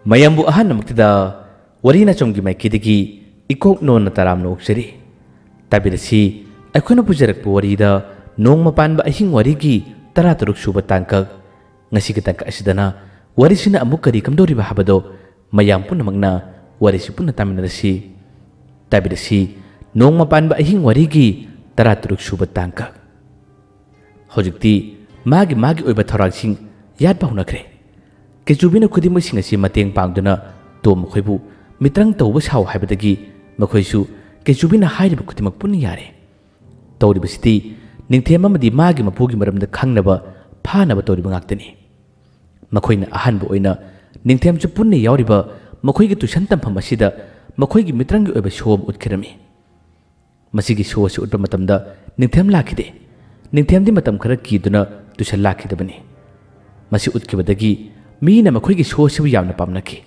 mayambu ahan namaktada warina chomgi maikidagi ikok non taram noksari tabirasi akhuna pujarak warida nong mapan ba ahing warigi tara turuk suba tangkak ngasi kitangka asidana warisina amuk kari kamdori ba habado mayam pun namagna warisi pun taminarasi tabirasi nong mapan ba ahing warigi tara turuk suba tangkak hojikti magi oiba thoraksing yad ba hunakre Kejubina kudimai sing asi mateng pangduna to mkhaibu mitrang tawba saw haibadagi makhaisu kejubina hairiba kudimak pun yare tawriba siti ningthema madi magi mapugi maramda khangnaba phanaba tawriba ngaktani makhoina ahanba oina ningthem chu punne yawriba makhoigi tuition tampham asida makhoigi mitrangi oiba shom utkirami masigi show su utba matamda ningthem lakhide ningthemdi matam khara kiduna tuition lakhidabani masi utkibadagi Meena मखोइगी शोसिबु यामना पामनकी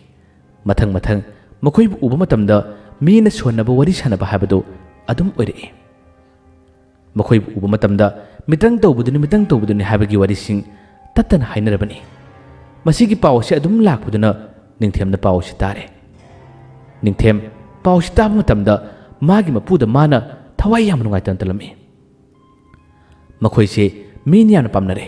मथंग मथंग मखोइबु उबा मतमदा मीना सोनबा वरि सानबा हाबदो अदुम ओइरे मखोइबु उबा मतमदा मित्रंग तौबुदुनि हाबगी वरिसिंग तत्तन हाइनरबनी मसिगी पावसे अदुम लाखबुदुना निंथेमना पावसे तारे निंथेम पावसे ताबा मतमदा मागी मपुदा माना थवाई याम नुगाइतन तलमी मखोइसे मीना यामना पामनरे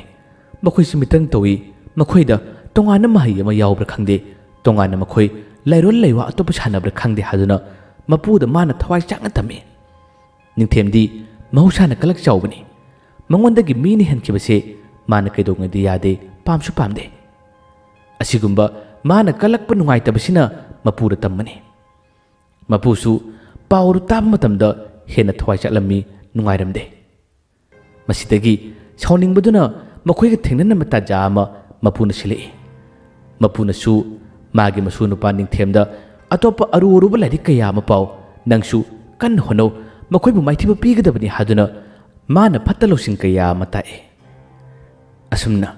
मखोइसे मित्रंग तौई मखोइदा तोंगाना महई अमा यावब्रा खंगदे तोंगाना मखोई लाइरोल लाइवा अतोप सानब्रा खंगदे हादुना मपुदा माना थवाई चांगा तमे निंथेमदी महौसाना कलक चावबनी मंगोंदगी मीनि हनखिबसे माना कैदोंगदि यादे पामसु पामदे असिगुंबा माना कलकप नुगाइतबसिना मपुदा तम्मने मपुसु पावरु ताब मतमदा हेना थवाई चालम्मी नुगाइरमदे मसिदगी साउनिंगबदुना मखोइगा थेंगनना मता जामा मपुना सिले मपुना सु मागे मसु नुपा निंथेमदा अतोप अरु अरुबा लाइरिक कया अमा पाव नंगसु कन होनो मखोइबु माइथिबु पीगदबनि हादुना माना फत्तलोसिंग कया अमा ताए असुमना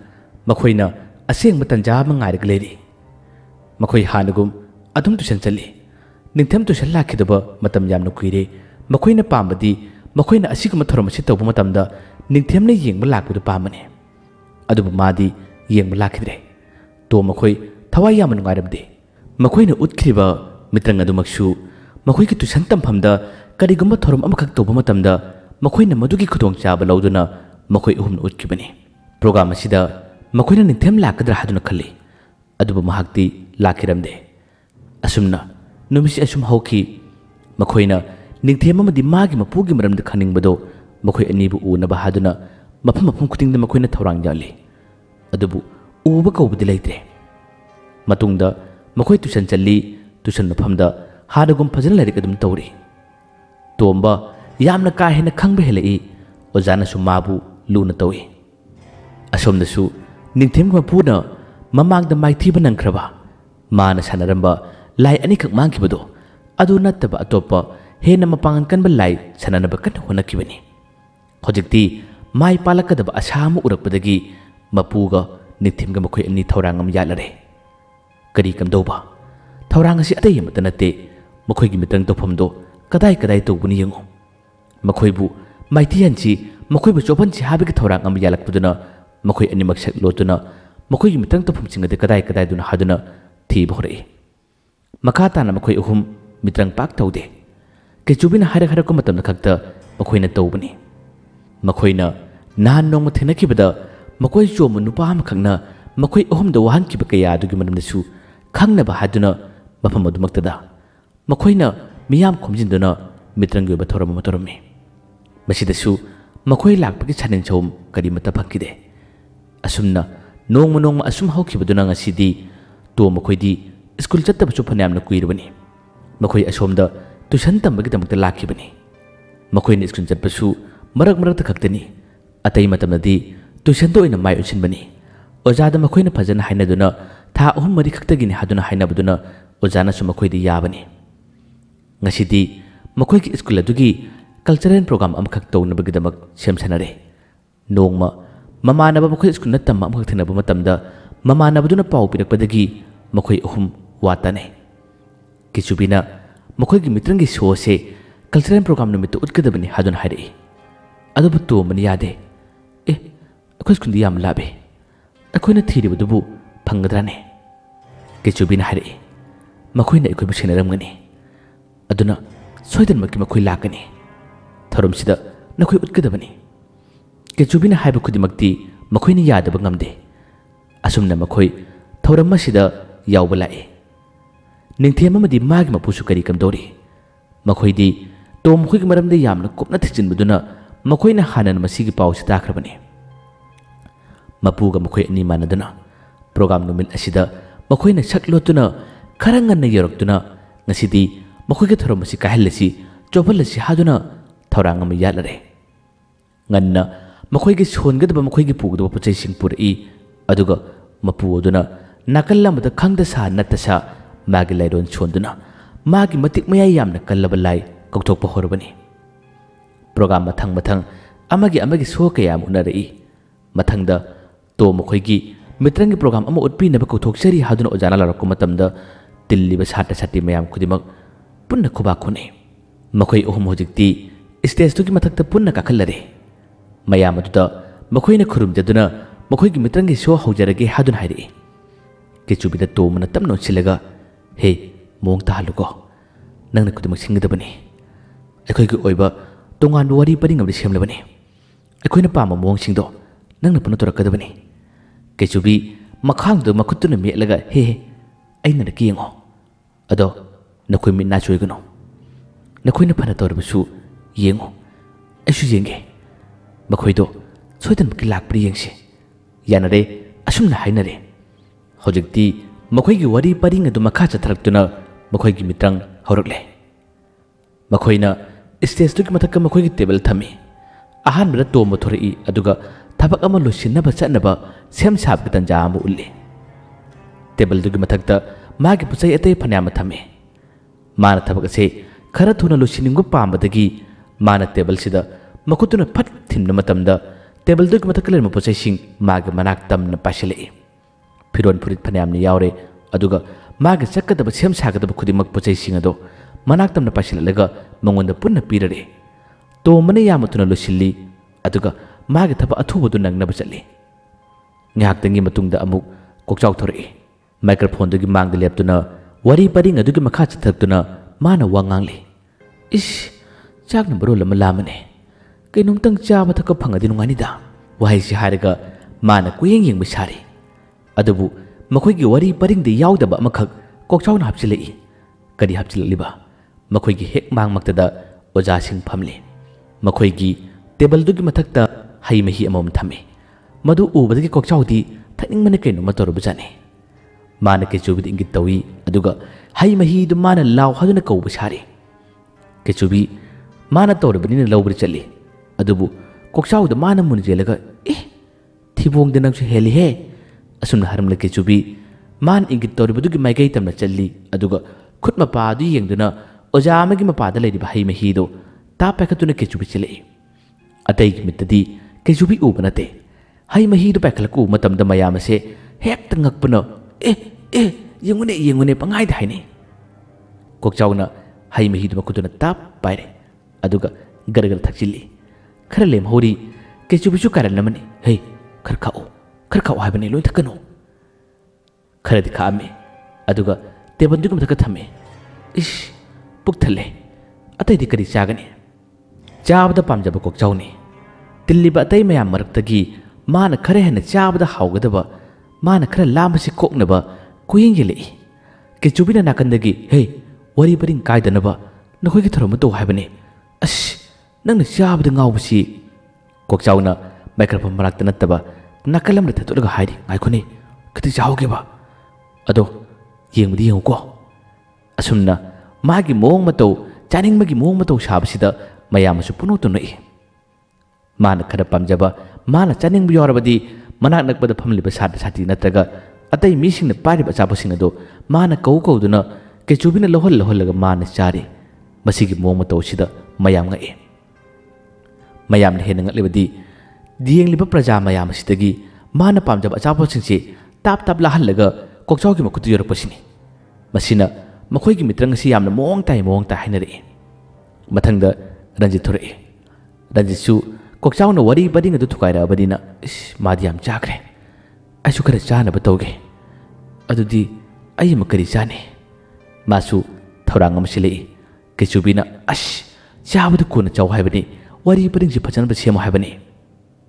मखोइना असेंग तंजा अमा ngairग लेरि मखोइ हानगुम अदुम तुसन चली निंथेम तुसन लाखिदबा मतम यामना कुइरे मखोइना पामबदि मखोइना असिगुम थोरमसि तौबा मतमदा निंथेमना येंगबा लाखबदु पामने अदुबु मादि येंगबा लाखिद्रे तो मखोइ थवाई याम नुगाइरबदे मखोइना उतखिबा मित्रंग अदुमक्सु मखोइगी तुसन तमफमदा करिगुम थोरम अमखक तौबा मतमदा मखोइना मदुगी खुदोंग चाबा लौदुना मखोइ उहुमना उतखिबनि प्रोग्राम असिदा मखोइना निंथेम लाकद्रा हादुना खल्ली अदुबु महाक्ति लाखिरमदे असुमना नुमिसि असुम हौखि मखोइना निंथेम अमदि मागी मपुगी मरमदा खनिंगबदो मखोइ अनिबु उनबा हादुना मफम मफम खुदिंगदा मखोइना थौरांग याली अदुबु उबा कौबदि लैत्रे मतुंगदा मखोइ तुसन चल्ली तुसन मफमदा हादगुम फजन लाइरिक अदुम तौरि तोंबा यामना का हेना खंगबा हेलई ओजानासु माबु लुना तौइ असोमदसु निंथेम मपुना ममांगदा माइथिबा नंख्रबा माना सानरंबा लाई अनिखक मांगिबदो अदु नत्तबा अतोपा हेना मपांगन कनबा लाई साननबा कन होनकिबनि होजिक्ति माइ पालकदबा असाम उरकपदगी मपुगा निंथेमगा मखोइ अनि थौरांग अम यालरे करी कमदौबा थौरांग असि अतै अमत नते मखोइगी मित्रंग तौफमदो कदाई कदाई तौबुनि यंगो मखोइबु माइथियनसि मखोइबु चोपनसि हाबेगी थौरांग अम यालकपदुना मखोइ अनिमक सक लोतुना मखोइगी मित्रंग तौफमसिंगदे कदाई कदाई दुना हादुना थीब होरे मखा ताना मखोइ अहुम मित्रंग पाक तौदे केचुबिना हारक हारक मतमदा खक्ता मखोइना तौबनि मखोइना नान नोंग थेनखिबदा मखोइ चोम नुपा अमखंगना मखोइ अहुमदा वहानखिबा कया अदुगी मनमदसु खंगनबा हादुना मफम अदुमक्तदा मखोइना मियाम खोमजिनदुना मित्रंगी ओइबा थोरम मथोरमि मसिदसु मखोइ लाकपगी छानिंग छौम करी मता फंकिदे असुमना नोंग असुम हौखिबदुना ngasiदी तो मखोइदी स्कूल चत्तबसु फन्यामना कुइरबनि मखोइ असोमदा ट्यूशन तंबगी तमक्ता लाखिबनि मखोइना स्कूल चत्पसु मरक मरक खक्तनी अतै मतमदि ट्यूशन तो माइ उछिनबनी ओजादा मखोइना फजन हाइनदुना था अहुम मरि खक्तगिनि हादुना हाइनबदुना ओजानासु मखोइदी याबनि ngasiदी मखोइगी school अदुगी cultural programme अमखक तौनबगिदमक सेमसनरे Nongma ममानबा मखोइ school नत्तम अमखक थेनबा मतमदा ममानबदुना पाउ पिरकपदगी मखोइ अहुम वाताने किचुबिना मखोइगी मित्रंगी शोसे कल्चरल प्रोग्राम नुमित उद्गदबनि हादुन हाइरे अदुबु तोमनि यादे ए अखोइ स्कूल याम लाबे अखोइना थीरिबदुबु फंगद्राने Kechubina hairi makhoi na ikoi busina ramgani aduna soidan makki makhoi lakani thorom sida nakhoi utkadabani Kechubina haiba khudimakti makhoi ni yadaba ngamde asumna makhoi thoram masida yawba lae ningthem amadi magi mapusu kari kamdori makhoi di tom khoi maramde yamna kupna thichin buduna makhoi na hanan masigi pawsi takrabani mapuga makhoi ani manaduna program numit asida makhoi na saklotuna kharangan na yoroktuna ngasidi makhoi ge thorom masi kahallasi chopalasi haduna thorang am yalare nganna makhoi ge songadaba makhoi ge pugdaba pachai singpuri aduga mapu aduna nakal lamada khangda sa natasa magi lairon chonduna magi matik mayai yamna kallaba lai kokthokpa horbani program mathang amagi so kaya munari mathangda to makhoi gi mitrangi program ama utpi na kokthokchari haduna ojana larako matamda tilliba sata sati mayam khudimak punna khuba khune makhoi ohum hojikti stage tu gi mathakta punna kakhallare mayam atuda makhoi na khurum jaduna makhoi gi mitrangi show haujarage hadun hairi Kechubida to mana tamno chilaga he mong ta haluko nangna kudumak singdabani akhoi gi oiba tongan wari paring amri semlabani akhoi na pama mong singdo nangna puna torakadabani Kechubi makhang do makutuna melaga he aina na kiyengo ado nakhoi mi na choigano nakhoi na phana torbasu yengo asu yenge makhoi do soidan ki lakpri yengse yanare asumna hainare hojikti makhoi gi wari paring adu makha chathaktuna makhoi gi mitrang horakle makhoina stage tu ki mathakka makhoi gi table thami ahan bra to mothori aduga thabak ama losinaba chatnaba sem sab ki tanja amu ulle table du gi mathakta magi puchai atei phanama thame mana thabak ase khara thuna losininggo pambadagi mana table sida makutuna phat thimna matamda table du gi mathakka lerma puchai sing magi manak tamna pasile Piron purit phanam ni yaure aduga magi sakadaba sem sagadaba khudimak puchai singado manaktam na pasilaga mangonda punna pirare to mane yamatuna losilli aduga magi thaba athubudu nangnaba chatli ngaktangi matungda amuk kokchau thori microphone dugi mangda leptuna wari paring adugi makha chathakuna mana wangangli ish chakna baro lama lamane kainong tang chaba thaka phangadi nungani da wahai si haraga mana kuyeng yeng bisari adubu makhoi gi wari paring de yaudaba amakhak kokchawna hapchilei kadi hapchilaliba makhoi gi hek mangmaktada oja sing phamle makhoi gi table du gi mathakta hai mehi amom thame madu ubadagi kokchawdi thakning mane kaino mator bujane mana ke chubi ingi tawi aduga hai mehi du mana law haduna ko bisari ke chubi mana torbani lawbri chali adubu kokchawda mana munjelaga thibong de nangsu heli he asumna haramle Kechubi man ingit toribadu gi maigai tamna challi aduga khutma pa du yengduna oja amagi mapa da leidi bahai mehi do ta pakatuna Kechubi chile atei gi mitadi Kechubi ubanate hai mehi do pakalku matamda mayam se hek tangakpuna yengune pangai da haini kokchawna hai mehi do makutuna tap paire aduga gargar thakchili khara lem hori Kechubi chu karan namani hey kharkhao haibane loi thakano khara dikhame aduga table du mathaka thame ish pukthale atai dikari chagani chabda pamjaba kokchawni tilliba atai mayam maraktagi mana khare hena chabda haugadaba mana khara lamasi koknaba kuyeng yelei Kechubina nakandagi hey wari paring kaidanaba nakhoi gi thoroma to haibane ash nangna chabda ngawbasi kokchawna microphone marakta nattaba nakalam na thatulaga hairi ngaikone kati jauge ba ado yengdi yenguko asumna magi mong matau chaning magi mong matau sabsida mayamasu punotu nei mana khara pamjaba mana chaning bu yorabadi manak nakbada phamliba sat sati natraga atai mising na pari ba chaposing ado mana kau duna Kechubina lohol mana chari masigi mong matau sida mayam ngai mayam ne henang lebadi dieng liba praja mayam sidagi mana pamjaba achaposingsi tap lahalaga kokchaw gi makutu yorapasini masina makhoi gi mitrang si yamna mong tai hainari mathangda Ranjit thore Ranjit su kokchaw na wari bading adu thukaira badina madi yam chakre aisu khara chana batawge adudi ꯑꯩ ꯑꯃ ꯀꯔꯤ ꯆꯥꯅꯤ ꯃꯥꯁꯨ ꯊꯧꯔꯥꯡ ꯑꯃ ꯁꯤꯜꯂꯛꯏ ꯀꯩꯆꯨꯕꯤꯅ ꯑꯁ ꯆꯥꯕꯗꯨ ꯀꯣꯟꯅ ꯆꯥꯎ ꯍꯥꯏꯕꯅꯤ ꯋꯥꯔꯤ ꯄꯔꯤꯡꯁꯤ ꯐꯖꯅꯕ ꯁꯦꯝꯃꯨ ꯍꯥꯏꯕꯅꯤ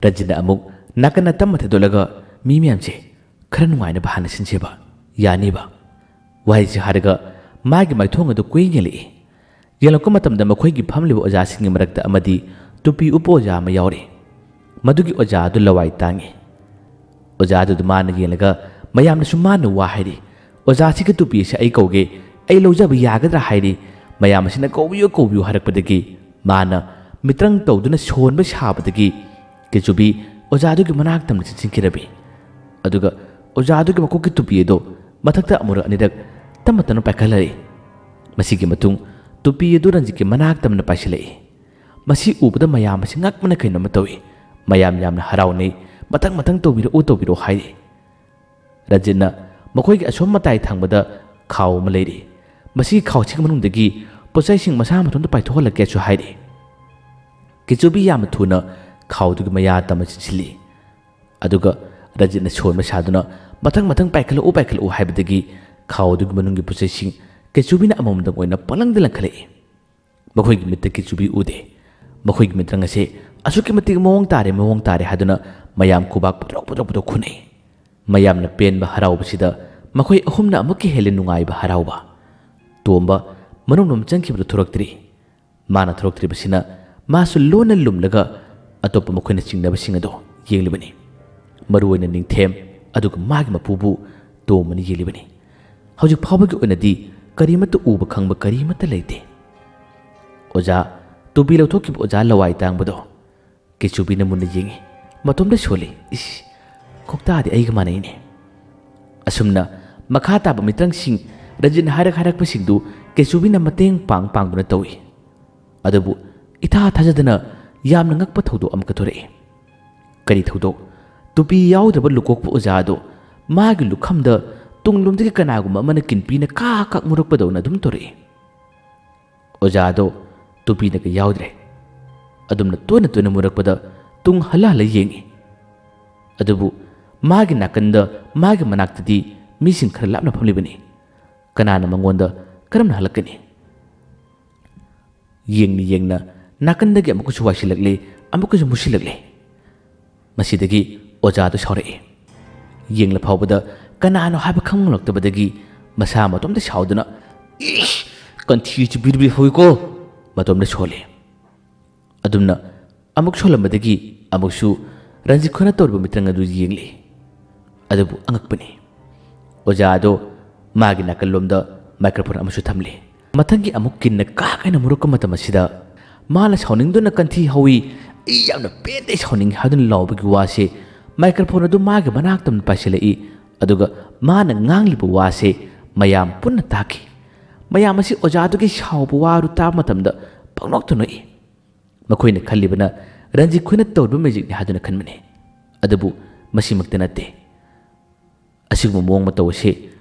ꯔꯟꯖꯤꯠꯅ ꯑꯃꯨꯛ ꯅꯥꯀꯟꯅ ꯇꯝꯃ ꯊꯦꯗꯣꯛꯂꯒ ꯃꯤ ꯃꯌꯥꯝꯁꯦ ꯈꯔ ꯅꯨꯡꯉꯥꯏꯅꯕ ꯍꯥꯟꯅ ꯁꯤꯟꯁꯦꯕ ꯌꯥꯅꯤꯕ ꯋꯥꯍꯩꯁꯤ ꯍꯥꯏꯔꯒ ꯃꯥꯒꯤ ꯃꯥꯏꯊꯣꯡ ꯑꯗꯨ ꯀꯨꯏꯅ ꯌꯦꯡꯂꯛꯏ ꯌꯦꯡꯂꯛꯄ ꯃꯇꯝꯗ ꯃꯈꯣꯏꯒꯤ ꯐꯝꯂꯤꯕ ꯑꯣꯖꯥꯁꯤꯡꯒꯤ ꯃꯔꯛꯇ ꯑꯃꯗꯤ ꯇꯨꯄꯤ ꯎꯞꯄ ꯑꯣꯖꯥ ꯑꯃ ꯌꯥꯎꯔꯤ ꯃꯗꯨꯒꯤ ꯑꯣꯖꯥ ꯑꯗꯨ ꯂꯋꯥꯏ ꯇꯥꯡꯉꯤ ꯑꯣꯖꯥ ꯑꯗꯨꯗ ꯃꯥꯅ ꯌꯦꯡꯂꯒ ꯃꯌꯥꯝꯅꯁꯨ ꯃꯥꯅ ꯋꯥ ꯍꯥꯏꯔꯤ ꯑꯣꯖꯥꯁꯤꯒꯤ ꯇꯨꯄꯤ ꯑꯁꯤ ꯑꯩ ꯀꯧꯒꯦ ꯑꯩ ꯂꯧꯖꯕ ꯌꯥꯒꯗ꯭ꯔꯥ ꯍꯥꯏꯔꯤ ꯃꯌꯥꯝ ꯑꯁꯤꯅ ꯀꯧꯕꯤꯌꯨ ꯀꯧꯕꯤꯌꯨ ꯍꯥꯏꯔꯛꯄꯗꯒꯤ ꯃꯥꯅ ꯃꯤꯇ꯭ꯔꯪ ꯇꯧꯗꯨꯅ ꯁꯣꯟꯕ ꯁꯥꯕꯗꯒꯤ ꯀꯩꯆꯨꯕꯤ ꯑꯣꯖꯥꯗꯨꯒꯤ ꯃꯅꯥꯛꯇꯝꯅ ꯆꯤꯟꯁꯤꯟꯈꯤꯔꯝꯃꯤ ꯑꯗꯨꯒ ꯑꯣꯖꯥꯗꯨꯒꯤ ꯃꯀꯣꯛꯀꯤ ꯇꯨꯄꯤ ꯑꯗꯨ ꯃꯊꯛꯇ ꯑꯃꯨꯔꯛ ꯑꯅꯤꯔꯛ ꯇꯞꯅ ꯇꯞꯅ ꯄꯥꯏꯈꯠꯂꯛꯏ ꯃꯁꯤꯒꯤ ꯃꯇꯨꯡ ꯇꯨꯄꯤ ꯑꯗꯨ ꯔꯟꯖꯤꯠꯀꯤ ꯃꯅꯥꯛꯇꯝꯅ ꯄꯥꯏꯁꯤꯜꯂꯛꯏ ꯃꯁꯤ ꯎꯕꯗ ꯃꯌꯥꯝ ꯑꯁꯤ ꯉꯛꯄꯅ ꯀꯩꯅꯣꯝꯃ ꯇꯧꯏ ꯃꯌꯥꯝ ꯌꯥꯝꯅ ꯍꯔꯥꯎꯅꯩ ꯃꯊꯪ ꯃꯊꯪ ꯇꯧꯕꯤꯔꯛꯎ ꯇꯧꯕꯤꯔꯛꯎ ꯍꯥꯏꯔꯤ ꯔꯟꯖꯤꯠꯅ ꯃꯈꯣꯏꯒꯤ ꯑꯁꯣꯝ ꯃꯇꯥꯏ ꯊꯪꯕꯗ ꯈꯥꯎ ꯑꯃ ꯂꯩꯔꯤ ꯃꯁꯤꯒꯤ ꯈꯥꯎꯁꯤꯒꯤ ꯃꯅꯨꯡꯗꯒꯤ ꯄꯣꯠꯆꯩꯁꯤꯡ ꯃꯁꯥ ꯃꯊꯟꯇ ꯄꯥꯏꯊꯣꯛꯍꯜꯂꯛꯀꯦꯁꯨ ꯍꯥꯏꯔꯤ ꯀꯩꯆꯨꯕꯤ ꯌꯥꯝꯅ ꯊꯨꯅ ꯈꯥꯎꯗꯨꯒꯤ ꯃꯌꯥ ꯇꯝꯃ ꯆꯤꯟꯁꯤꯜꯂꯤ ꯑꯗꯨꯒ ꯔꯟꯖꯤꯠꯅ ꯁꯣꯟꯕ ꯁꯥꯗꯨꯅ ꯃꯊꯪ ꯃꯊꯪ ꯄꯥꯏꯈꯠꯂꯛꯎ ꯄꯥꯏꯈꯠꯂꯛꯎ ꯍꯥꯏꯕꯗꯒꯤ ꯈꯥꯎꯗꯨꯒꯤ ꯃꯅꯨꯡꯒꯤ ꯄꯣꯠꯆꯩꯁꯤꯡ ꯀꯩꯆꯨꯕꯤꯅ ꯑꯃꯃꯝꯗꯪ ꯑꯣꯏꯅ ꯄꯪꯂꯪꯗ ꯂꯪꯈꯠꯂꯛꯏ ꯃꯈꯣꯏꯒꯤ ꯃꯤꯠꯇ ꯀꯩꯆꯨꯕꯤ ꯎꯗꯦ ꯃꯈꯣꯏꯒꯤ ꯃꯤꯇ꯭ꯔꯪ ꯑꯁꯤ ꯑꯁꯨꯛꯀꯤ ꯃꯇꯤꯛ ꯃꯑꯣꯡ ꯇꯥꯔꯦ ꯍꯥꯏꯗꯨꯅ ꯃꯌꯥꯝ ꯈꯨꯕꯥꯛ ꯄꯨꯊꯣꯛ ꯈꯨꯅꯩ ꯃꯌꯥꯝꯅ ꯄꯦꯟꯕ ꯍꯔꯥꯎꯕꯁꯤꯗ ꯃꯈꯣꯏ ꯑꯍꯨꯝꯅ ꯑꯃꯨꯛꯀ ꯍꯦꯜꯂꯦ ꯅꯨꯡꯉꯥꯏꯕ ꯍꯔꯥꯎꯕ ꯇꯣꯝꯕ ꯃꯅꯨꯡꯂꯣꯝ ꯆꯪꯈꯤꯕꯗꯨ ꯊꯣꯔꯛꯇ꯭ꯔꯤ ꯃꯥꯅ ꯊꯣꯔꯛꯇ꯭ꯔꯤꯕꯁꯤꯅ ꯃꯥꯁꯨ ꯂꯣꯟꯅ ꯂꯨꯝꯂꯒ ꯑꯇꯣꯞꯄ ꯃꯈꯣꯏꯅ ꯆꯤꯡꯅꯕꯁꯤꯡ ꯑꯗꯨ ꯌꯦꯡꯂꯤꯕꯅꯤ ꯃꯔꯨꯑꯣꯏꯅ ꯅꯤꯡꯊꯦꯝ ꯑꯗꯨꯒ ꯃꯥꯒꯤ ꯃꯄꯨꯕꯨ ꯇꯣꯝꯕꯅ ꯌꯦꯡꯂꯤꯕꯅꯤ ꯍꯧꯖꯤꯛ ꯐꯥꯎꯕꯒꯤ ꯑꯣꯏꯅꯗꯤ ꯀꯔꯤꯃꯠꯇ ꯎꯕ ꯈꯪꯕ ꯀꯔꯤꯃꯠꯇ ꯂꯩꯇꯦ ꯑꯣꯖꯥ ꯇꯨꯄꯤ ꯂꯧꯊꯣꯛꯈꯤꯕ ꯑꯣꯖꯥ ꯂꯋꯥꯏ ꯇꯥꯡꯕꯗꯣ ꯀꯩꯆꯨꯕꯤꯅ ꯃꯨꯟꯅ ꯌꯦꯡꯉꯤ ꯃꯇꯣꯝꯗ ꯁꯣꯜꯂꯤ ꯏꯁ ꯀꯣꯛꯇꯥꯗꯤ ꯑꯩꯒ ꯃꯥꯟꯅꯩꯅꯦ ꯑꯁꯨꯝꯅ ꯃꯈꯥ ꯇꯥꯕ ꯃꯤꯇ꯭ꯔꯪꯁꯤꯡ ꯔꯟꯖꯤꯠꯅ ꯍꯥꯏꯔꯛꯄꯁꯤꯡꯗꯨ ꯀꯩꯆꯨꯕꯤꯅ ꯃꯇꯦꯡ ꯄꯥꯡꯗꯨꯅ ꯇꯧꯏ ꯑꯗꯨꯕꯨ ꯏꯊꯥ ꯊꯥꯖꯗꯅ ꯌꯥꯝꯅ ꯉꯛꯄ ꯊꯧꯗꯣꯛ ꯑꯃꯈꯛ ꯊꯣꯔꯛꯏ ꯀꯔꯤ ꯊꯧꯗꯣꯛ ꯇꯨꯄꯤ ꯌꯥꯎꯗ꯭ꯔꯕ ꯂꯨꯀꯣꯛꯄ ꯑꯣꯖꯥ ꯑꯗꯣ ꯃꯥꯒꯤ ꯂꯨꯈꯝꯗ ꯇꯨꯡꯂꯣꯝꯗꯒꯤ ꯀꯅꯥꯒꯨꯝꯕ ꯑꯃꯅ ꯀꯤꯟꯄꯤꯅ ꯀꯥꯛ ꯃꯨꯔꯛꯄꯗꯧꯅ ꯑꯗꯨꯝ ꯇꯧꯔꯛꯏ ꯑꯣꯖꯥ ꯑꯗꯣ ꯇꯨꯄꯤꯅꯒ ꯌꯥꯎꯗ꯭ꯔꯦ ꯑꯗꯨꯝꯅ ꯇꯣꯏꯅ ꯃꯨꯔꯛꯄꯗ ꯇꯨꯡ ꯍꯜꯂ ꯌꯦꯡꯉꯤ ꯑꯗꯨꯕꯨ ꯃꯥꯒꯤ ꯅꯥꯀꯟꯗ ꯃꯥꯒꯤ ꯃꯅꯥꯛꯇꯗꯤ ꯃꯤꯁꯤꯡ ꯈꯔ ꯂꯥꯞꯅ ꯐꯝꯂꯤꯕꯅꯤ ꯀꯅꯥꯅ ꯃꯉꯣꯟꯗ ꯀꯔꯝꯅ ꯍꯜꯂꯛꯀꯅꯤ ꯌꯦꯡꯅ ꯅꯥꯀꯟꯗꯒꯤ ꯑꯃꯨꯛꯀꯁꯨ ꯋꯥꯏꯁꯤꯜꯂꯛꯂꯤ ꯑꯃꯨꯛꯀꯁꯨ ꯃꯨꯁꯤꯜꯂꯛꯂꯤ ꯃꯁꯤꯗꯒꯤ ꯑꯣꯖꯥꯗꯨ ꯁꯥꯎꯔꯛꯏ ꯌꯦꯡꯂ ꯐꯥꯎꯕꯗ ꯀꯅꯥꯅꯣ ꯍꯥꯏꯕ ꯈꯪꯂꯛꯇꯕꯗꯒꯤ ꯃꯁꯥ ꯃꯇꯣꯝꯗ ꯁꯥꯎꯗꯨꯅ ꯏꯁ ꯀꯟꯊꯤꯁꯤ ꯕꯤꯔꯕꯤ ꯍꯧꯏꯀꯣ ꯃꯇꯣꯝꯗ ꯁꯣꯜꯂꯤ ꯑꯗꯨꯝꯅ ꯑꯃꯨꯛ ꯁꯣꯜꯂꯝꯕꯗꯒꯤ ꯑꯃꯨꯛꯁꯨ ꯔꯟꯖꯤꯠ ꯈꯣꯏꯅ ꯇꯧꯔꯤꯕ ꯃꯤꯇ꯭ꯔꯪ ꯑꯗꯨ ꯌꯦꯡꯂꯤ ꯑꯗꯨꯕꯨ ꯑꯉꯛꯄꯅꯤ ꯑꯣꯖꯥ ꯑꯗꯣ ꯃꯥꯒꯤ ꯅꯥꯀꯜꯂꯣꯝꯗ ꯃꯥꯏꯀ꯭ꯔꯣꯐꯣꯟ ꯑꯃꯁꯨ ꯊꯝꯂꯤ ꯃꯊꯪꯒꯤ ꯑꯃꯨꯛ ꯀꯤꯟꯅ ꯀꯥꯛ ꯃꯨꯔꯛꯄ ꯃꯇꯝ ꯑꯁꯤꯗ ꯃꯥꯅ ꯁꯥꯎꯅꯤꯡꯗꯨꯅ ꯀꯟꯊꯤ ꯍꯧꯏ ꯑꯩ ꯌꯥꯝꯅ ꯄꯦꯟꯗꯦ ꯁꯥꯎꯅꯤꯡꯉꯤ ꯍꯥꯏꯗꯨꯅ ꯂꯥꯎꯕꯒꯤ ꯋꯥꯁꯦ ꯃꯥꯏꯀ꯭ꯔꯣꯐꯣꯟ ꯑꯗꯨ ꯃꯥꯒꯤ ꯃꯅꯥꯛꯇꯝꯅ ꯄꯥꯏꯁꯤꯜꯂꯛꯏ ꯑꯗꯨꯒ ꯃꯥꯅ ꯉꯥꯡꯂꯤꯕ ꯋꯥꯁꯦ ꯃꯌꯥꯝ ꯄꯨꯟꯅ ꯇꯥꯈꯤ ꯃꯌꯥꯝ ꯑꯁꯤ ꯑꯣꯖꯥꯗꯨꯒꯤ ꯁꯥꯎꯕ ꯋꯥꯗꯨ ꯇꯥꯕ ꯃꯇꯝꯗ ꯄꯪꯅꯣꯛꯇ ꯅꯣꯛꯏ ꯃꯈꯣꯏꯅ ꯈꯜꯂꯤꯕꯅ ꯔꯟꯖꯤꯠ ꯈꯣꯏꯅ ꯇꯧꯔꯤꯕ ꯃꯦꯖꯤꯛꯅꯤ ꯍꯥꯏꯗꯨꯅ ꯈꯟꯕꯅꯤ ꯑꯗꯨꯕꯨ ꯃꯁꯤꯃꯛꯇ ꯅꯠꯇꯦ ꯑꯁꯤꯒꯨꯝꯕ ꯃꯑꯣꯡ ꯃꯇꯧ ꯑꯁꯤ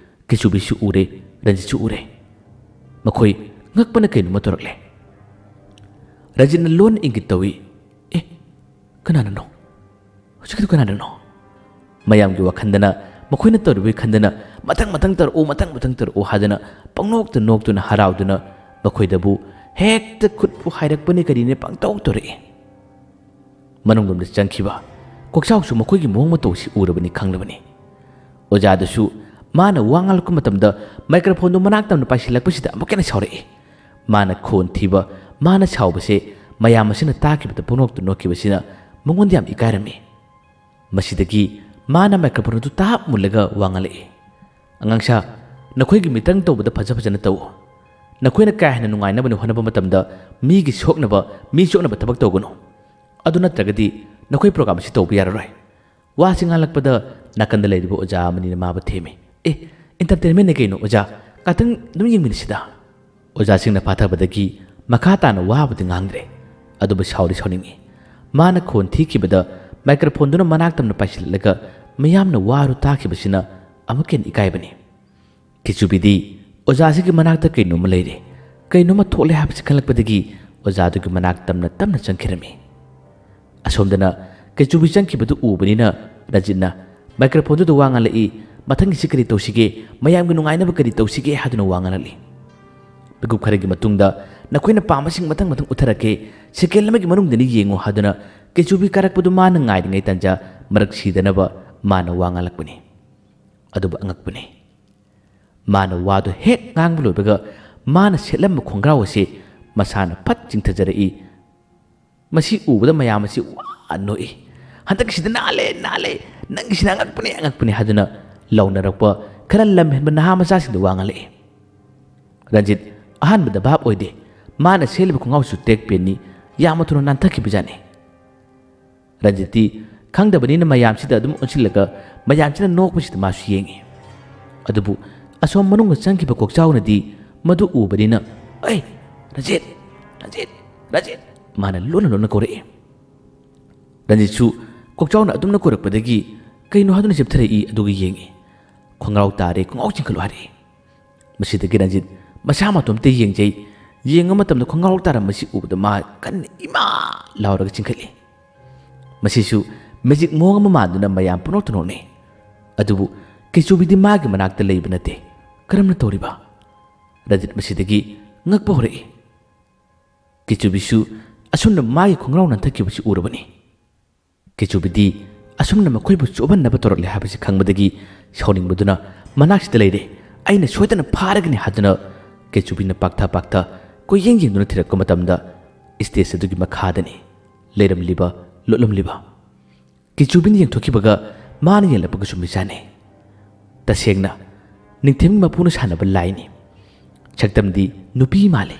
ꯀꯩꯆꯨꯕꯤꯁꯨ ꯎꯔꯦ ꯔꯟꯖꯤꯠꯁꯨ ꯎꯔꯦ ꯃꯈꯣꯏ ꯉꯛꯄꯅ ꯀꯩꯅꯣꯝꯃ ꯇꯧꯔꯛꯂꯦ ꯔꯟꯖꯤꯠꯅ ꯂꯣꯟꯅ ꯏꯪꯒꯤꯠ ꯇꯧꯏ ꯑꯦ ꯀꯅꯥꯅꯅꯣ ꯍꯧꯖꯤꯛꯀꯤꯗꯨ ꯀꯅꯥꯅꯅꯣ ꯃꯌꯥꯝꯒꯤ ꯋꯥꯈꯟꯗꯅ ꯃꯈꯣꯏꯅ ꯇꯧꯔꯤꯕꯒꯤ ꯈꯟꯗꯅ ꯃꯊꯪ ꯇꯧꯔꯛꯎ ꯍꯥꯏꯗꯅ ꯄꯪꯅꯣꯛꯇ ꯅꯣꯛꯇꯨꯅ ꯍꯔꯥꯎꯗꯨꯅ ꯃꯈꯣꯏꯗꯕꯨ ꯍꯦꯛꯇ ꯈꯨꯠꯄꯨ ꯍꯥꯏꯔꯛꯄꯅꯤ ꯀꯔꯤꯅꯦ ꯄꯪꯇꯧ ꯇꯧꯔꯛꯏ ꯃꯅꯨꯡꯂꯣꯝꯗ ꯆꯪꯈꯤꯕ ꯀꯣꯛꯆꯥꯎꯁꯨ ꯃꯈꯣꯏꯒꯤ ꯃꯑꯣꯡ ꯃꯇꯧꯁꯤ ꯎꯔꯕꯅꯤ ꯈꯪꯂꯕꯅꯤ ꯑꯣꯖꯥꯗꯨꯁꯨ ꯃꯥꯅ ꯋꯥ ꯉꯥꯡꯂꯛꯄ ꯃꯇꯝꯗ ꯃꯥꯏꯀ꯭ꯔꯣꯐꯣꯟꯗꯨ ꯃꯅꯥꯛꯇꯝꯅ ꯄꯥꯏꯁꯤꯜꯂꯛꯄꯁꯤꯗ ꯑꯃꯨꯛ ꯍꯦꯟꯅ ꯁꯥꯎꯔꯛꯏ ꯃꯥꯅ ꯈꯣꯟ ꯊꯤꯕ ꯃꯥꯅ ꯁꯥꯎꯕꯁꯦ ꯃꯌꯥꯝ ꯑꯁꯤꯅ ꯇꯥꯈꯤꯕꯗ ꯄꯪꯅꯣꯛꯇ ꯅꯣꯛꯈꯤꯕꯁꯤꯅ ꯃꯉꯣꯟꯗ ꯌꯥꯝ ꯏꯀꯥꯏꯔꯝꯃꯤ ꯃꯁꯤꯗꯒꯤ ꯃꯥꯅ ꯃꯥꯏꯀ꯭ꯔꯣꯐꯣꯟ ꯑꯗꯨ ꯇꯥꯞ ꯃꯨꯜꯂꯒ ꯋꯥ ꯉꯥꯡꯂꯛꯏ ꯑꯉꯥꯡꯁꯥ ꯅꯈꯣꯏꯒꯤ ꯃꯤꯇ꯭ꯔꯪ ꯇꯧꯕꯗ ꯐꯖꯅ ꯇꯧ ꯅꯈꯣꯏꯅ ꯀꯥ ꯍꯦꯟꯅ ꯅꯨꯡꯉꯥꯏꯅꯕ ꯍꯣꯠꯅꯕ ꯃꯇꯝꯗ ꯃꯤꯒꯤ ꯁꯣꯛꯅꯕ ꯃꯤ ꯆꯣꯛꯅꯕ ꯊꯕꯛ ꯇꯧꯒꯅꯨ ꯑꯗꯨ ꯅꯠꯇ꯭ꯔꯒꯗꯤ ꯅꯈꯣꯏ ꯄ꯭ꯔꯣꯒ꯭ꯔꯥꯝ ꯑꯁꯤ ꯇꯧꯕ ꯌꯥꯔꯔꯣꯏ ꯋꯥꯁꯤ ꯉꯥꯡꯂꯛꯄꯗ ꯅꯥꯀꯟꯗ ꯂꯩꯔꯤꯕ ꯑꯣꯖꯥ ꯑꯃꯅꯤꯅ ꯃꯥꯕꯨ ꯊꯦꯝꯃꯤ इंटरटेनमेंट कहीं ओजा कातंग यंगमिनसीदा ओजासिंगना फाथबदगी मखा ताना वाबदि ngangré अदुबु साउरी साउनिंगी माना खोन थीखिबदा माइक्रोफोन दुना मनाक्तमना पाइसिलगा मयामना वारु ताखिबसिना अमुकेन इकाइबनी किचुबिदी ओजासिगी मनाक्ता कइनोम लैरे कइनोम थोले हाबसि खलकपदगी ओजादुगी मनाक्तमना तमना चंखिरमी असोमदना किचुबि चंखिबदु उबनिना रजिना माइक्रोफोन दु वांगा लई ꯃꯊꯪꯒꯤꯁꯤ ꯀꯔꯤ ꯇꯧꯁꯤꯒꯦ ꯃꯌꯥꯝꯒꯤ ꯅꯨꯡꯉꯥꯏꯅꯕ ꯀꯔꯤ ꯇꯧꯁꯤꯒꯦ ꯍꯥꯏꯗꯨꯅ ꯋꯥ ꯉꯥꯡꯂꯛꯂꯤ ꯃꯤꯀꯨꯞ ꯈꯔꯒꯤ ꯃꯇꯨꯡꯗ ꯅꯈꯣꯏꯅ ꯄꯥꯝꯕꯁꯤꯡ ꯃꯊꯪ ꯃꯊꯪ ꯎꯠꯊꯔꯛꯀꯦ ꯁꯦꯀꯦꯟ ꯑꯃꯒꯤ ꯃꯅꯨꯡꯗꯅꯤ ꯌꯦꯡꯉꯨ ꯍꯥꯏꯗꯨꯅ ꯀꯦꯆꯨꯕꯤ ꯀꯥꯔꯛꯄꯗꯨ ꯃꯥꯅ ꯉꯥꯏꯔꯤꯉꯩ ꯇꯥꯟꯖꯥ ꯃꯔꯛ ꯁꯤꯗꯅꯕ ꯃꯥꯅ ꯋꯥ ꯉꯥꯡꯂꯛꯄꯅꯤ ꯑꯗꯨꯕꯨ ꯑꯉꯛꯄꯅꯤ ꯃꯥꯅ ꯋꯥꯗꯨ ꯍꯦꯛ ꯉꯥꯡꯕ ꯂꯣꯏꯕꯒ ꯃꯥꯅ ꯁꯦꯠꯂꯝꯕ ꯈꯣꯡꯒ꯭ꯔꯥꯎ ꯑꯁꯤ ꯃꯁꯥꯅ ꯐꯠ ꯆꯤꯡꯊꯖꯔꯛꯏ ꯃꯁꯤ ꯎꯕꯗ ꯃꯌꯥꯝ ꯑꯁꯤ ꯋꯥ ꯅꯣꯛꯏ ꯍꯟꯗꯛꯀꯤꯁꯤꯗ ꯅꯥꯜꯂꯦ ꯅꯥꯜꯂꯦ ꯅꯪꯒꯤꯁꯤꯅ ꯑꯉꯛꯄꯅꯤ ꯑꯉꯛꯄꯅꯤ ꯍꯥꯏꯗꯨꯅ ꯂꯧꯅꯔꯛꯄ ꯈꯔ ꯂꯝꯍꯦꯟꯕ ꯅꯍꯥ ꯃꯆꯥꯁꯤꯡꯗ ꯋꯥ ꯉꯥꯡꯂꯛꯏ ꯔꯟꯖꯤꯠ ꯑꯍꯥꯟꯕꯗ ꯚꯥꯞ ꯑꯣꯏꯗꯦ ꯃꯥꯅ ꯁꯦꯠꯂꯤꯕ ꯈꯣꯡꯒ꯭ꯔꯥꯎꯁꯨ ꯇ꯭ꯔꯦꯛ ꯄꯦꯟꯅꯤ ꯌꯥꯝꯅ ꯊꯨꯅ ꯅꯥꯟꯊꯈꯤꯕꯖꯥꯠꯅꯤ ꯔꯟꯖꯤꯠꯇꯤ ꯈꯪꯗꯕꯅꯤꯅ ꯃꯌꯥꯝꯁꯤꯗ ꯑꯗꯨꯝ ꯑꯣꯟꯁꯤꯜꯂꯒ ꯃꯌꯥꯝꯁꯤꯅ ꯅꯣꯛꯄꯁꯤꯗ ꯃꯥꯁꯨ ꯌꯦꯡꯉꯤ ꯑꯗꯨꯕꯨ ꯑꯁꯣꯝ ꯃꯅꯨꯡꯗ ꯆꯪꯈꯤꯕ ꯀꯣꯛꯆꯥꯎꯅꯗꯤ ꯃꯗꯨ ꯎꯕꯅꯤꯅ ꯑꯩ ꯔꯟꯖꯤꯠ ꯔꯟꯖꯤꯠ ꯔꯟꯖꯤꯠ ꯃꯥꯅ ꯂꯣꯟꯅ ꯂꯣꯟꯅ ꯀꯧꯔꯛꯏ ꯔꯟꯖꯤꯠꯁꯨ ꯀꯣꯛꯆꯥꯎꯅ ꯑꯗꯨꯝꯅ ꯀꯧꯔꯛꯄꯗꯒꯤ ꯀꯩꯅꯣ ꯍꯥꯏꯗꯨꯅ ꯆꯦꯞꯊꯔꯛꯏ ꯑꯗꯨꯒ ꯌꯦꯡꯉꯤ ꯈꯣꯡꯒ꯭ꯔꯥꯎ ꯇꯥꯔꯦ ꯈꯣꯡꯒ꯭ꯔꯥꯎ ꯆꯤꯡꯈꯠꯂꯨ ꯍꯥꯏꯔꯛꯏ ꯃꯁꯤꯗꯒꯤ ꯔꯟꯖꯤꯠ ꯃꯁꯥ ꯃꯇꯣꯝꯇ ꯌꯦꯡꯖꯩ ꯌꯦꯡꯕ ꯃꯇꯝꯗ ꯈꯣꯡꯒ꯭ꯔꯥꯎ ꯇꯥꯔꯝꯕꯁꯤ ꯎꯕꯗ ꯃꯥ ꯀꯟꯅ ꯏꯃꯥ ꯂꯥꯎꯔꯒ ꯆꯤꯡꯈꯠꯂꯤ ꯃꯁꯤꯁꯨ ꯃꯦꯖꯤꯛ ꯃꯑꯣꯡ ꯑꯃ ꯃꯥꯟꯗꯨꯅ ꯃꯌꯥꯝ ꯄꯨꯝꯅꯣꯛꯇ ꯅꯣꯛꯅꯩ ꯑꯗꯨꯕꯨ ꯀꯦꯆꯨꯕꯤꯗꯤ ꯃꯥꯒꯤ ꯃꯅꯥꯛꯇ ꯂꯩꯕ ꯅꯠꯇꯦ ꯀꯔꯝꯅ ꯇꯧꯔꯤꯕ ꯔꯟꯖꯤꯠ ꯃꯁꯤꯗꯒꯤ ꯉꯛꯄ ꯍꯧꯔꯛꯏ ꯀꯦꯆꯨꯕꯤꯁꯨ ꯑꯁꯨꯝꯅ ꯃꯥꯒꯤ ꯈꯣꯡꯒ꯭ꯔꯥꯎ ꯅꯥꯟꯊꯈꯤꯕꯁꯤ ꯎꯔꯕꯅꯤ ꯀꯦꯆꯨꯕꯤꯗꯤ ꯑꯁꯨꯝꯅ ꯃꯈꯣꯏꯕꯨ ꯆꯣꯞꯍꯟꯅꯕ ꯇꯧꯔꯛꯂꯦ ꯍꯥꯏꯕꯁꯤ ꯈꯪꯕꯗꯒꯤ ꯁꯥꯎꯅꯤꯡꯕꯗꯨꯅ ꯃꯅꯥꯛꯁꯤꯗ ꯂꯩꯔꯦ ꯑꯩꯅ ꯁꯣꯏꯗꯅ ꯐꯥꯔꯒꯅꯤ ꯍꯥꯏꯗꯨꯅ ꯀꯦꯆꯨꯕꯤꯅ ꯄꯥꯛꯊ ꯀꯣꯏꯌꯦꯡ ꯌꯦꯡꯗꯨꯅ ꯊꯤꯔꯛꯄ ꯃꯇꯝꯗ ꯏꯁꯇꯦꯖ ꯑꯗꯨꯒꯤ ꯃꯈꯥꯗꯅꯤ ꯂꯩꯔꯝꯂꯤꯕ ꯂꯣꯠꯂꯝꯂꯤꯕ ꯀꯦꯆꯨꯕꯤꯅ ꯌꯦꯡꯊꯣꯛꯈꯤꯕꯒ ꯃꯥꯅ ꯌꯦꯡꯂꯛꯄꯒꯁꯨ ꯃꯤꯆꯥꯟꯅꯩ ꯇꯁꯦꯡꯅ ꯅꯤꯡꯊꯦꯝꯒꯤ ꯃꯄꯨꯅ ꯁꯥꯟꯅꯕ ꯂꯥꯏꯅꯤ ꯁꯛꯇꯝꯗꯤ ꯅꯨꯄꯤ ꯃꯥꯜꯂꯦ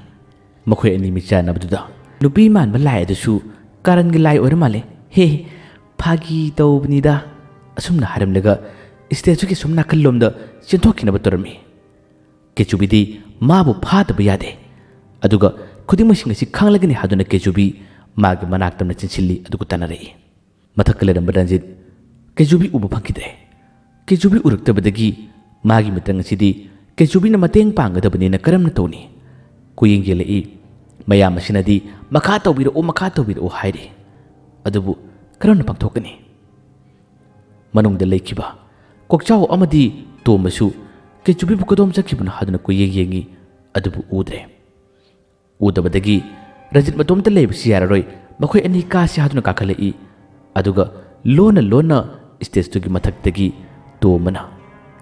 ꯃꯈꯣꯏ ꯑꯅꯤ ꯃꯤꯆꯥꯟꯅꯕꯗꯨꯗ ꯅꯨꯄꯤ ꯃꯥꯟꯕ ꯂꯥꯏ ꯑꯗꯨꯁꯨ ꯀꯥꯔꯟꯒꯤ ꯂꯥꯏ ꯑꯣꯏꯔ ꯃꯥꯜꯂꯦ ꯍꯦ ꯐꯥꯒꯤ ꯇꯧꯕꯅꯤꯗ ꯑꯁꯨꯝꯅ ꯍꯥꯏꯔꯝꯂꯒ ꯏꯁꯇꯦꯖꯨꯒꯤ ꯁꯨꯝ ꯅꯥꯀꯜꯂꯣꯝꯗ ꯆꯦꯟꯊꯣꯛꯈꯤꯅꯕ ꯇꯧꯔꯝꯃꯤ ꯀꯦꯆꯨꯕꯤꯗꯤ ꯃꯥꯕꯨ ꯐꯥꯗꯕ ꯌꯥꯗꯦ ꯑꯗꯨꯒ ꯈꯨꯗꯤꯡꯃꯛꯁꯤꯡ ꯑꯁꯤ ꯈꯪꯂꯒꯅꯤ ꯍꯥꯏꯗꯨꯅ ꯀꯦꯆꯨꯕꯤ ꯃꯥꯒꯤ ꯃꯅꯥꯛꯇꯝꯅ ꯆꯤꯟꯁꯤꯜꯂꯤ ꯑꯗꯨꯒ ꯇꯥꯟꯅꯔꯛꯏ ꯃꯊꯛꯇ ꯂꯩꯔꯝꯕ ꯔꯟꯖꯤꯠ ꯀꯦꯆꯨꯕꯤ ꯎꯕ ꯐꯪꯈꯤꯗ꯭ꯔꯦ ꯀꯦꯆꯨꯕꯤ ꯎꯔꯛꯇꯕꯗꯒꯤ ꯃꯥꯒꯤ ꯃꯤꯇ꯭ꯔꯪ ꯑꯁꯤꯗꯤ ꯀꯦꯆꯨꯕꯤꯅ ꯃꯇꯦꯡ ꯄꯥꯡꯒꯗꯕꯅꯤꯅ ꯀꯔꯝꯅ ꯇꯧꯅꯤ ꯀꯨꯌꯦꯡ ꯌꯦꯡꯂꯛꯏ ꯃꯌꯥꯝ ꯑꯁꯤꯅꯗꯤ ꯃꯈꯥ ꯇꯧꯕꯤꯔꯛꯑꯣ ꯍꯥꯏꯔꯤ ꯑꯗꯨꯕꯨ ꯀꯔꯝꯅ ꯄꯥꯡꯊꯣꯛꯀꯅꯤ ꯃꯅꯨꯡꯗ ꯂꯩꯈꯤꯕ ꯀꯣꯛꯆꯥꯎ ꯑꯃꯗꯤ ꯇꯣꯝꯕꯁꯨ ꯀꯦꯆꯨꯕꯤꯕꯨ ꯀꯗꯣꯝ ꯆꯠꯈꯤꯕꯅꯣ ꯍꯥꯏꯗꯨꯅ ꯀꯨꯌꯦꯡ ꯌꯦꯡꯉꯤ ꯑꯗꯨꯕꯨ ꯎꯗ꯭ꯔꯦ ꯎꯗꯕꯗꯒꯤ ꯔꯟꯖꯤꯠ ꯃꯇꯣꯝꯇ ꯂꯩꯕꯁꯤ ꯌꯥꯔꯔꯣꯏ ꯃꯈꯣꯏ ꯑꯅꯤ ꯀꯥꯁꯤ ꯍꯥꯏꯗꯨꯅ ꯀꯥꯈꯠꯂꯛꯏ ꯑꯗꯨꯒ ꯂꯣꯟꯅ ꯏꯁꯇꯦꯖꯇꯨꯒꯤ ꯃꯊꯛꯇꯒꯤ ꯇꯣꯝꯕꯅ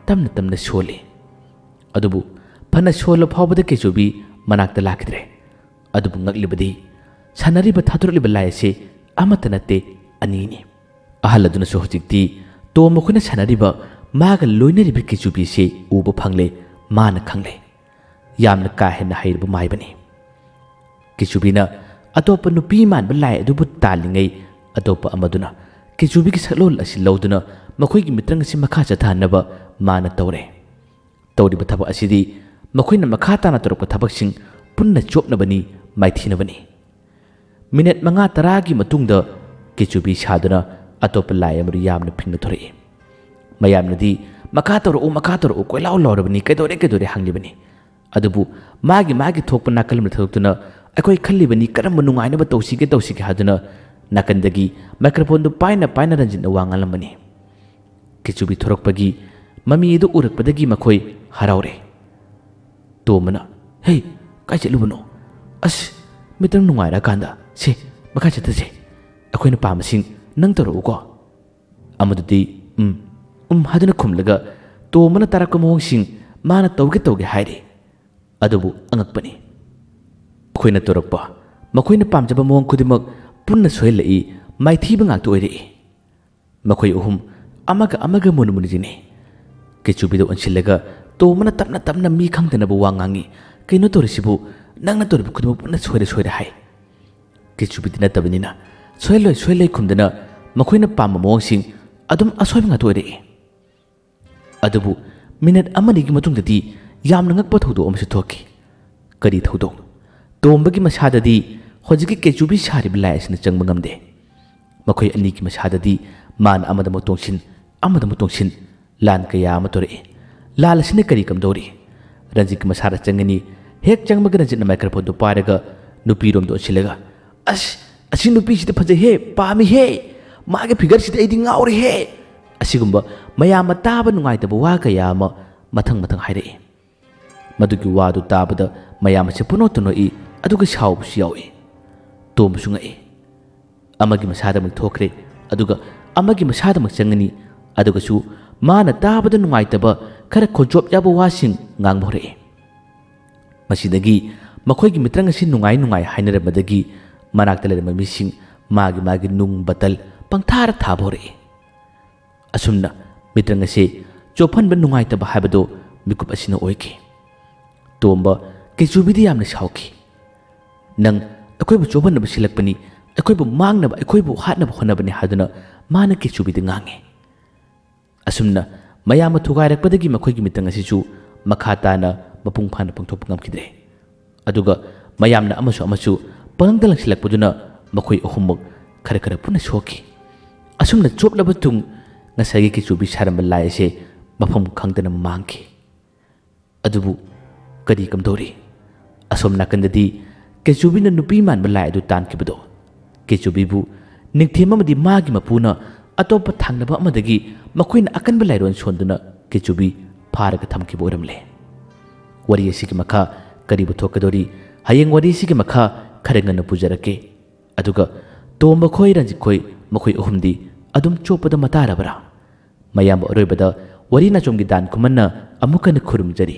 ꯇꯞꯅ ꯁꯣꯜꯂꯤ ꯑꯗꯨꯕꯨ ꯐꯅ ꯁꯣꯜꯂ ꯐꯥꯎꯕꯗ ꯀꯦꯆꯨꯕꯤ ꯃꯅꯥꯛꯇ ꯂꯥꯛꯈꯤꯗ꯭ꯔꯦ ꯑꯗꯨꯕꯨ ꯉꯛꯂꯤꯕꯗꯤ ꯁꯥꯟꯅꯔꯤꯕ ꯊꯥꯗꯣꯔꯛꯂꯤꯕ ꯂꯥꯏ ꯑꯁꯤ ꯑꯃꯠꯇ ꯅꯠꯇꯦ ꯑꯅꯤꯅꯤ ꯑꯍꯜ ꯑꯗꯨꯅꯁꯨ ꯍꯧꯖꯤꯛꯇꯤ ꯇꯣꯝꯕ ꯈꯣꯏꯅ ꯁꯥꯟꯅꯔꯤꯕ ꯃꯥꯒ ꯂꯣꯏꯅꯔꯤꯕ ꯀꯦꯆꯨꯕꯤꯁꯤ ꯎꯕ ꯐꯪꯂꯦ ꯃꯥꯅ ꯈꯪꯂꯦ ꯌꯥꯝꯅ ꯀꯥ ꯍꯦꯟꯅ ꯍꯩꯔꯕ ꯃꯥꯏꯕꯅꯤ ꯀꯦꯆꯨꯕꯤꯅ ꯑꯇꯣꯞꯄ ꯅꯨꯄꯤ ꯃꯥꯟꯕ ꯂꯥꯏ ꯑꯗꯨꯕꯨ ꯇꯥꯜꯂꯤꯉꯩ ꯑꯇꯣꯞꯄ ꯑꯃꯗꯨꯅ ꯀꯦꯆꯨꯕꯤꯒꯤ ꯁꯛꯂꯣꯟ ꯑꯁꯤ ꯂꯧꯗꯨꯅ ꯃꯈꯣꯏꯒꯤ ꯃꯤꯇ꯭ꯔꯪ ꯑꯁꯤ ꯃꯈꯥ ꯆꯠꯊꯍꯟꯅꯕ ꯃꯥꯅ ꯇꯧꯔꯦ ꯇꯧꯔꯤꯕ ꯊꯕꯛ ꯑꯁꯤꯗꯤ ꯃꯈꯣꯏꯅ ꯃꯈꯥ ꯇꯥꯅ ꯇꯧꯔꯛꯄ ꯊꯕꯛꯁꯤꯡ ꯄꯨꯟꯅ ꯆꯣꯞꯅꯕꯅꯤ ꯃꯥꯏꯊꯤꯅꯕꯅꯤ ꯃꯤꯅꯠ 5-10ꯒꯤ ꯃꯇꯨꯡꯗ ꯀꯦꯆꯨꯕꯤ ꯁꯥꯗꯨꯅ ꯑꯇꯣꯞꯄ ꯂꯥꯏ ꯑꯃꯗꯨ ꯌꯥꯝꯅ ꯐꯤꯡꯅ ꯊꯣꯔꯛꯏ ꯃꯌꯥꯝꯅꯗꯤ ꯃꯈꯥ ꯇꯧꯔꯛꯎ ꯀꯣꯏꯂꯥꯎ ꯂꯥꯎꯔꯕꯅꯤ ꯀꯩꯗꯧꯔꯦ ꯍꯪꯂꯤꯕꯅꯤ ꯑꯗꯨꯕꯨ ꯃꯥꯒꯤ ꯊꯣꯛꯄ ꯅꯥꯀꯜ ꯑꯃꯗ ꯊꯣꯛꯇꯨꯅ ꯑꯩꯈꯣꯏ ꯈꯜꯂꯤꯕꯅꯤ ꯀꯔꯝꯕ ꯅꯨꯡꯉꯥꯏꯅꯕ ꯇꯧꯁꯤꯒꯦ ꯍꯥꯏꯗꯨꯅ ꯅꯥꯀꯟꯗꯒꯤ ꯃꯥꯏꯀ꯭ꯔꯣꯐꯣꯟꯗꯨ ꯄꯥꯏꯅ ꯔꯟꯖꯤꯠꯅ ꯋꯥ ꯉꯥꯡꯂꯝꯕꯅꯤ ꯀꯦꯆꯨꯕꯤ ꯊꯣꯔꯛꯄꯒꯤ ꯃꯃꯤ ꯑꯗꯨ ꯎꯔꯛꯄꯗꯒꯤ ꯃꯈꯣꯏ ꯍꯔꯥꯎꯔꯦ ꯇꯣꯝꯕꯅ ꯍꯦ ꯀꯥꯏ ꯆꯠꯂꯨꯕꯅꯣ ꯑꯁ ꯃꯤꯇ꯭ꯔꯪ ꯅꯨꯡꯉꯥꯏꯔꯀꯥꯟꯗ ꯁꯦ ꯃꯈꯥ ꯆꯠꯊꯁꯦ ꯑꯩꯈꯣꯏꯅ ꯄꯥꯝꯕꯁꯤꯡ ꯅꯪ ꯇꯧꯔꯛꯎꯀꯣ ꯑꯃꯗꯨꯗꯤ ꯍꯥꯏꯗꯨꯅ ꯈꯨꯝꯂꯒ ꯇꯣꯝꯕꯅ ꯇꯥꯔꯛꯄ ꯃꯑꯣꯡꯁꯤꯡ ꯃꯥꯅ ꯇꯧꯒꯦ ꯍꯥꯏꯔꯤ ꯑꯗꯨꯕꯨ ꯑꯉꯛꯄꯅꯤ ꯃꯈꯣꯏꯅ ꯇꯧꯔꯛꯄ ꯃꯈꯣꯏꯅ ꯄꯥꯝꯖꯕ ꯃꯑꯣꯡ ꯈꯨꯗꯤꯡꯃꯛ ꯄꯨꯟꯅ ꯁꯣꯏꯍꯜꯂꯛꯏ ꯃꯥꯏꯊꯤꯕ ꯉꯥꯛꯇ ꯑꯣꯏꯔꯛꯏ ꯃꯈꯣꯏ ꯑꯍꯨꯝ ꯑꯃꯒ ꯃꯨꯟꯅ ꯌꯦꯡꯅꯩ ꯀꯦꯆꯨꯕꯤꯗ ꯑꯣꯟꯁꯤꯜꯂꯒ ꯇꯣꯝꯕꯅ ꯇꯞꯅ ꯃꯤ ꯈꯪꯗꯅꯕ ꯋꯥ ꯉꯥꯡꯉꯤ ꯀꯩꯅꯣ ꯇꯧꯔꯤꯁꯤꯕꯨ ꯅꯪꯅ ꯇꯧꯔꯤꯕ ꯈꯨꯗꯤꯡꯃꯛ ꯄꯨꯟꯅ ꯁꯣꯏꯔꯦ ꯍꯥꯏ ꯀꯦꯆꯨꯕꯤꯗꯤ ꯅꯠꯇꯕꯅꯤꯅ ꯁꯣꯏꯂꯣꯏ ꯈꯨꯝꯗꯅ ꯃꯈꯣꯏꯅ ꯄꯥꯝꯕ ꯃꯑꯣꯡꯁꯤꯡ ꯑꯗꯨꯝ ꯑꯁꯣꯏꯕ ꯉꯥꯛꯇ ꯑꯣꯏꯔꯛꯏ ꯑꯗꯨꯕꯨ ꯃꯤꯅꯠ 1-2ꯒꯤ ꯃꯇꯨꯡꯗꯗꯤ ꯌꯥꯝꯅ ꯉꯛꯄ ꯊꯧꯗꯣꯛ ꯑꯃꯁꯨ ꯊꯣꯛꯈꯤ ꯀꯔꯤ ꯊꯧꯗꯣꯛ ꯇꯣꯝꯕꯒꯤ ꯃꯁꯥꯗꯗꯤ ꯍꯧꯖꯤꯛꯀꯤ ꯀꯦꯆꯨꯕꯤ ꯁꯥꯔꯤꯕ ꯂꯥꯏ ꯑꯁꯤꯅ ꯆꯪꯕ ꯉꯝꯗꯦ ꯃꯈꯣꯏ ꯑꯅꯤꯒꯤ ꯃꯁꯥꯗꯗꯤ ꯃꯥꯅ ꯑꯃꯗ ꯑꯃꯨꯛ ꯇꯣꯡꯁꯤꯟ ꯂꯥꯟ ꯀꯌꯥ ꯑꯃ ꯇꯧꯔꯛꯏ ꯂꯥꯟ ꯑꯁꯤꯅ ꯀꯔꯤ ꯀꯝꯗꯧꯔꯤ ꯔꯟꯖꯤꯠꯀꯤ ꯃꯁꯥꯗ ꯆꯪꯒꯅꯤ ꯍꯦꯛ ꯆꯪꯕꯒ ꯔꯟꯖꯤꯠꯅ ꯃꯥꯏꯀ꯭ꯔꯣꯐꯣꯟꯗꯨ ꯄꯥꯏꯔꯒ ꯅꯨꯄꯤꯔꯣꯝꯗ ꯑꯣꯟꯁꯤꯜꯂꯒ ꯑꯁꯤ ꯅꯨꯄꯤꯁꯤꯗ ꯐꯖꯩꯍꯦ ꯄꯥꯝꯃꯤꯍꯦ ꯃꯥꯒꯤ ꯐꯤꯒꯔꯁꯤꯗ ꯑꯩꯗꯤ ꯉꯥꯎꯔꯤꯍꯦ ꯑꯁꯤꯒꯨꯝꯕ ꯃꯌꯥꯝꯅ ꯇꯥꯕ ꯅꯨꯡꯉꯥꯏꯇꯕ ꯋꯥ ꯀꯌꯥ ꯑꯃ ꯃꯊꯪ ꯃꯊꯪ ꯍꯥꯏꯔꯛꯏ꯫ ꯃꯗꯨꯒꯤ ꯋꯥꯗꯨ ꯇꯥꯕꯗ ꯃꯌꯥꯝ ꯑꯁꯤ ꯄꯨꯅꯣꯛꯇ ꯅꯣꯛꯏ ꯑꯗꯨꯒ ꯁꯥꯎꯕꯁꯨ ꯌꯥꯎꯏ꯫ ꯇꯣꯝꯕꯁꯨ ꯉꯛꯏ꯫ ꯑꯃꯒꯤ ꯃꯁꯥꯗꯃꯛ ꯊꯣꯛꯈ꯭ꯔꯦ ꯑꯗꯨꯒ ꯑꯃꯒꯤ ꯃꯁꯥꯗꯃꯛ ꯆꯪꯉꯅꯤ ꯑꯗꯨꯒꯁꯨ ꯃꯥꯅ ꯇꯥꯕꯗ ꯅꯨꯡꯉꯥꯏꯇꯕ ꯈꯔ ꯈꯣꯟꯖꯣꯞ ꯌꯥꯕ ꯋꯥꯁꯤꯡ ꯉꯥꯡꯕ ꯍꯧꯔꯛꯏ꯫ ꯃꯁꯤꯗꯒꯤ ꯃꯈꯣꯏꯒꯤ ꯃꯤꯇ꯭ꯔꯪ ꯑꯁꯤ ꯅꯨꯡꯉꯥꯏ ꯍꯥꯏꯅꯔꯝꯕꯗꯒꯤ ꯃꯅꯥꯛꯇ ꯂꯩꯔꯝꯕ ꯃꯤꯁꯤꯡ ꯃꯥꯒꯤ ꯅꯨꯡ ꯕꯇꯜ ꯄꯪꯊꯥꯔ ꯊꯥꯕ ꯍꯧꯔꯛꯏ꯫ ꯑꯁꯨꯝꯅ ꯃꯤꯇ꯭ꯔꯪ ꯑꯁꯤ ꯆꯣꯞꯍꯟꯕ ꯅꯨꯡꯉꯥꯏꯇꯕ ꯍꯥꯏꯕꯗꯨ ꯃꯤꯀꯨꯞ ꯑꯁꯤꯅ ꯑꯣꯏꯈꯤ꯫ ꯇꯣꯝꯕ ꯀꯩꯆꯨꯕꯤꯗ ꯌꯥꯝꯅ ꯁꯥꯎꯈꯤ꯫ ꯅꯪ ꯑꯩꯈꯣꯏꯕꯨ ꯆꯣꯞꯍꯟꯅꯕ ꯁꯤꯜꯂꯛꯄꯅꯤ, ꯑꯩꯈꯣꯏꯕꯨ ꯃꯥꯡꯅꯕ, ꯑꯩꯈꯣꯏꯕꯨ ꯍꯥꯠꯅꯕ ꯍꯣꯠꯅꯕꯅꯤ ꯍꯥꯏꯗꯨꯅ ꯃꯥꯅ ꯀꯩꯆꯨꯕꯤꯗ ꯉꯥꯡꯉꯤ꯫ ꯑꯁꯨꯝꯅ ꯃꯌꯥꯝꯅ ꯊꯨꯒꯥꯏꯔꯛꯄꯗꯒꯤ ꯃꯈꯣꯏꯒꯤ ꯃꯤꯇ꯭ꯔꯪ ꯑꯁꯤꯁꯨ ꯃꯈꯥ ꯇꯥꯅ ꯃꯄꯨꯡ ꯐꯥꯅ ꯄꯥꯡꯊꯣꯛꯄ ꯉꯝꯈꯤꯗ꯭ꯔꯦ꯫ ꯑꯗꯨꯒ ꯃꯌꯥꯝꯅ ꯑꯃꯁꯨ ꯄꯪꯂꯪꯗ ꯂꯪꯁꯤꯜꯂꯛꯄꯗꯨꯅ ꯃꯈꯣꯏ ꯑꯍꯨꯝꯃꯛ ꯈꯔ ꯄꯨꯟꯅ ꯁꯣꯛꯈꯤ꯫ ꯑꯁꯨꯝꯅ ꯆꯣꯞꯂꯕ ꯇꯨꯡ ꯉꯁꯥꯏꯒꯤ ꯀꯩꯆꯨꯕꯤ ꯁꯥꯔꯝꯕ ꯂꯥꯏ ꯑꯁꯤ ꯃꯐꯝ ꯈꯪꯗꯅ ꯃꯥꯡꯈꯤ꯫ ꯑꯗꯨꯕꯨ ꯀꯔꯤ ꯀꯝꯗꯧꯔꯤ? ꯑꯁꯣꯝ ꯅꯥꯀꯟꯗꯗꯤ ꯀꯩꯆꯨꯕꯤꯅ ꯅꯨꯄꯤ ꯃꯥꯟꯕ ꯂꯥꯏ ꯑꯗꯨ ꯇꯥꯟꯈꯤꯕꯗꯣ ꯀꯩꯆꯨꯕꯤꯕꯨ ꯅꯤꯡꯊꯦꯝ ꯑꯃꯗꯤ ꯃꯥꯒꯤ ꯃꯄꯨꯅ ꯑꯇꯣꯞꯄ ꯊꯪꯅꯕ ꯑꯃꯗꯒꯤ ꯃꯈꯣꯏꯅ ꯑꯀꯟꯕ ꯂꯥꯏꯔꯣꯟ ꯁꯣꯟꯗꯨꯅ ꯀꯩꯆꯨꯕꯤ ꯐꯥꯔꯒ ꯊꯝꯈꯤꯕ ꯑꯣꯏꯔꯝꯂꯦ꯫ ꯋꯥꯔꯤ ꯑꯁꯤꯒꯤ ꯃꯈꯥ ꯀꯔꯤꯕꯨ ꯊꯣꯛꯀꯗꯧꯔꯤ? ꯍꯌꯦꯡ ꯋꯥꯔꯤ ꯑꯁꯤꯒꯤ ꯃꯈꯥ ꯈꯔ ꯉꯟꯅ ꯄꯨꯖꯔꯛꯀꯦ꯫ ꯑꯗꯨꯒ ꯇꯣꯝꯕ ꯈꯣꯏ, ꯔꯟꯖꯤꯠ ꯈꯣꯏ ꯃꯈꯣꯏ ꯑꯍꯨꯝꯗꯤ ꯑꯗꯨꯝ ꯆꯣꯞꯄꯗ ꯃꯇꯥꯔꯕ꯭ꯔꯥ? ꯃꯌꯥꯝꯕ ꯑꯔꯣꯏꯕꯗ ꯋꯥꯔꯤ ꯅꯥꯆꯣꯝꯒꯤ ꯗꯥꯟ ꯈꯨꯃꯟꯅ ꯑꯃꯨꯛ ꯍꯟꯅ ꯈꯨꯔꯨꯝꯖꯔꯤ꯫